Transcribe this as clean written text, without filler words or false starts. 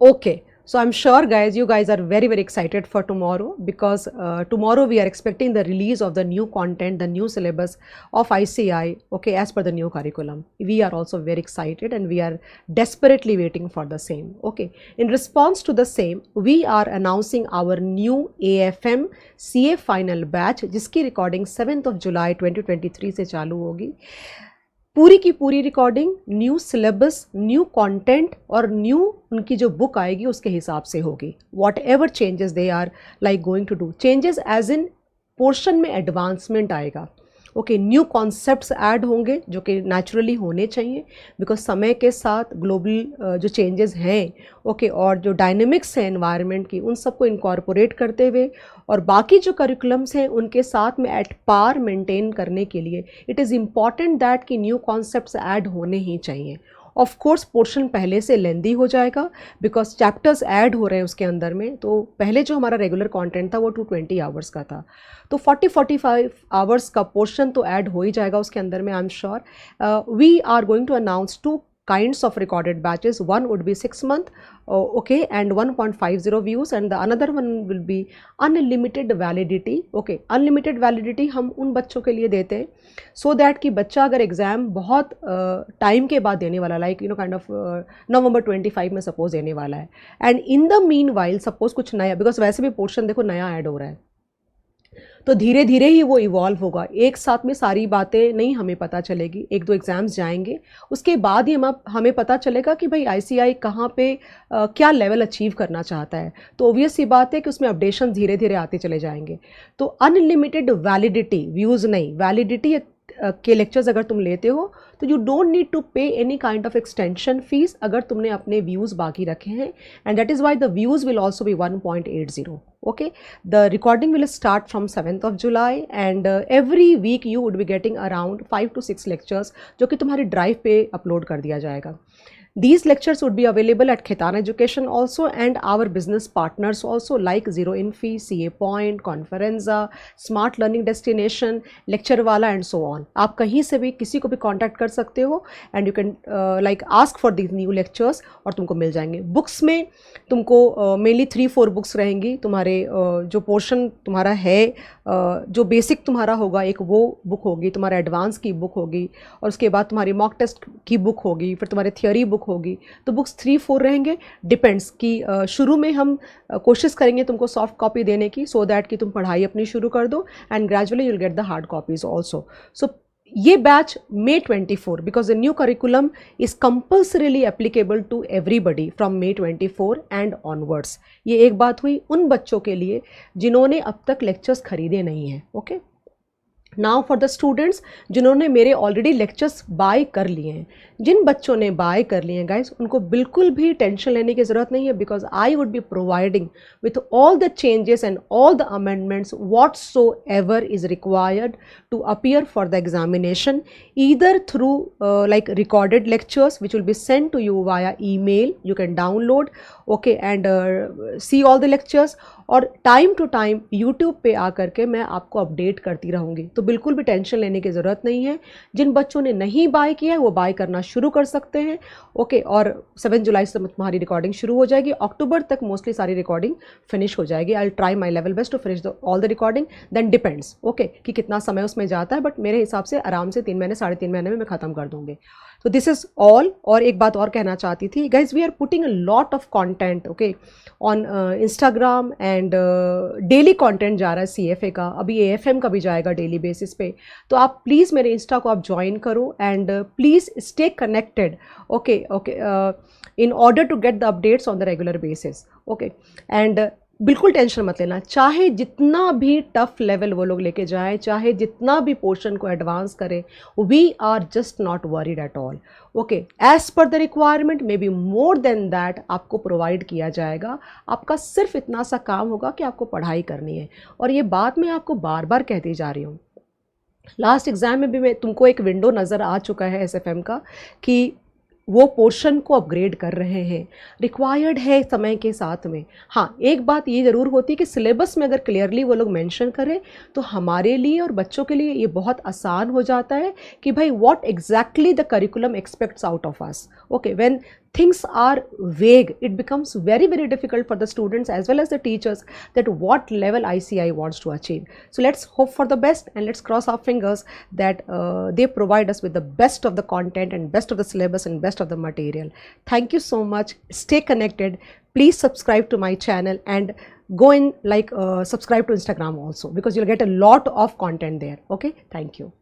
Okay, so I'm sure guys, you guys are very excited for tomorrow, because tomorrow we are expecting the release of the new content, the new syllabus of ICI, okay, as per the new curriculum. We are also very excited and we are desperately waiting for the same. Okay, in response to the same, we are announcing our new AFM CA final batch, जिसकी recording 7th of July 2023 से चालू होगी। पूरी की पूरी recording new syllabus, new content और new उनकी जो बुक आएगी उसके हिसाब से होगी। Whatever changes they are like going to do, changes as in portion में एडवांसमेंट आएगा। ओके, न्यू कॉन्सेप्ट्स ऐड होंगे जो कि नेचुरली होने चाहिए, बिकॉज समय के साथ ग्लोबल जो चेंजेस हैं, ओके, और जो डायनेमिक्स हैं एनवायरनमेंट की, उन सबको इनकॉर्पोरेट करते हुए और बाकी जो करिकुलम्स हैं उनके साथ में एट पार मेंटेन करने के लिए इट इज़ इम्पॉर्टेंट दैट कि न्यू कॉन्सेप्ट्स ऐड होने ही चाहिए। ऑफ कोर्स पोर्शन पहले से लेंदी हो जाएगा बिकॉज चैप्टर्स ऐड हो रहे हैं उसके अंदर में। तो पहले जो हमारा रेगुलर कंटेंट था वो 220 आवर्स का था, तो 40-45 आवर्स का पोर्शन तो ऐड हो ही जाएगा उसके अंदर में। I am sure we are going to announce 2 kinds of recorded batches. One would be 6 month, okay, and 1.50 views, and the another one will be unlimited validity. Okay, unlimited validity हम उन बच्चों के लिए देते हैं so that कि बच्चा अगर एग्ज़ाम बहुत टाइम के बाद देने वाला, लाइक काइंड ऑफ नवंबर 25 में सपोज देने वाला है, and in the mean while suppose कुछ नया, बिकॉज वैसे भी पोर्शन देखो नया ऐड हो रहा है, तो धीरे धीरे ही वो इवॉल्व होगा। एक साथ में सारी बातें नहीं हमें पता चलेगी, 1-2 एग्ज़ाम्स जाएंगे उसके बाद ही हमें पता चलेगा कि भाई ICI कहाँ पे क्या लेवल अचीव करना चाहता है। तो ऑब्वियस सी बात है कि उसमें अपडेशन धीरे धीरे आते चले जाएंगे। तो अनलिमिटेड वैलिडिटी, व्यूज़ नहीं, वैलिडिटी के लेक्चर्स अगर तुम लेते हो तो यू डोंट नीड टू पे any kind of extension fees अगर तुमने अपने व्यूज़ बाकी रखे हैं, and that is why the views will also be 1.80। okay, the recording will start from 7th of July, and every week you would be getting around 5 to 6 lectures जो कि तुम्हारी drive पे अपलोड कर दिया जाएगा। These lectures would be available at Khaitan Education also, and our business partners also like Zero Infi, CA Point, Conferenza, Smart Learning Destination, Lecture Wala and so on. आप कहीं से भी किसी को भी contact कर सकते हो, and you can like ask for these new lectures और तुमको मिल जाएंगे। Books में तुमको mainly 3-4 books रहेंगी। तुम्हारे जो पोर्शन तुम्हारा है, जो बेसिक तुम्हारा होगा, एक वो बुक होगी, तुम्हारा एडवांस की बुक होगी, और उसके बाद तुम्हारी मॉक टेस्ट की बुक होगी, फिर तुम्हारी थियोरी बुक होगी। तो बुक्स 3-4 रहेंगे, डिपेंड्स कि शुरू में हम कोशिश करेंगे तुमको सॉफ्ट कॉपी देने की, सो दैट कि तुम पढ़ाई अपनी शुरू कर दो, and gradually you will get the hard copies also. So ये batch May 24, because the new curriculum is compulsorily applicable to everybody from May 24 and onwards. ये एक बात हुई उन बच्चों के लिए जिन्होंने अब तक लेक्चर्स खरीदे नहीं हैं। Okay, now for the students जिन्होंने मेरे ऑलरेडी लेक्चर्स बाय कर लिए हैं, जिन बच्चों ने बाय कर लिए हैं गाइस, उनको बिल्कुल भी टेंशन लेने की ज़रूरत नहीं है, because I would be providing with all the changes and all the amendments whatsoever is required to appear for the examination, either through like recorded lectures which will be sent to you via email. You can download, okay, and see all the lectures, और time to time YouTube पे आकर के मैं आपको update करती रहूँगी। तो बिल्कुल भी टेंशन लेने की ज़रूरत नहीं है। जिन बच्चों ने नहीं बाय किया है वो बाय करना शुरू कर सकते हैं। ओके, और 7 जुलाई से तुम्हारी रिकॉर्डिंग शुरू हो जाएगी, अक्टूबर तक मोस्टली सारी रिकॉर्डिंग फिनिश हो जाएगी। I will try my level best to finish all the recording, then depends okay कि कितना समय उसमें जाता है, बट मेरे हिसाब से आराम से 3 महीने 3.5 महीने में मैं ख़त्म कर दूँगी। तो दिस इज़ ऑल। और एक बात और कहना चाहती थी guys, we are putting a lot of content okay on Instagram, and daily content जा रहा है CFA का, अभी AFM का भी जाएगा डेली बेसिस पे। तो आप प्लीज़ मेरे इंस्टा को आप ज्वाइन करो, and please stay connected okay in order to get the updates on the regular basis okay. And बिल्कुल टेंशन मत लेना, चाहे जितना भी टफ लेवल वो लोग लेके जाएं, चाहे जितना भी पोर्शन को एडवांस करें, we are just not worried at all okay. As per the requirement, may be more than that आपको प्रोवाइड किया जाएगा। आपका सिर्फ इतना सा काम होगा कि आपको पढ़ाई करनी है। और ये बात मैं आपको बार बार कहती जा रही हूँ, लास्ट एग्ज़ाम में भी मैं तुमको एक विंडो नज़र आ चुका है SFM का कि वो पोर्शन को अपग्रेड कर रहे हैं, रिक्वायर्ड है समय के साथ में। हाँ, एक बात ये ज़रूर होती है कि सिलेबस में अगर क्लियरली वो लोग मेंशन करें तो हमारे लिए और बच्चों के लिए ये बहुत आसान हो जाता है कि भाई what exactly the curriculum aspects out of us okay. When things are vague, it becomes very, very difficult for the students as well as the teachers that what level ICI wants to achieve. So let's hope for the best, and let's cross our fingers that they provide us with the best of the content and best of the syllabus and best of the material. Thank you so much. Stay connected. Please subscribe to my channel and go in, like, subscribe to Instagram also, because you'll get a lot of content there. Okay, thank you.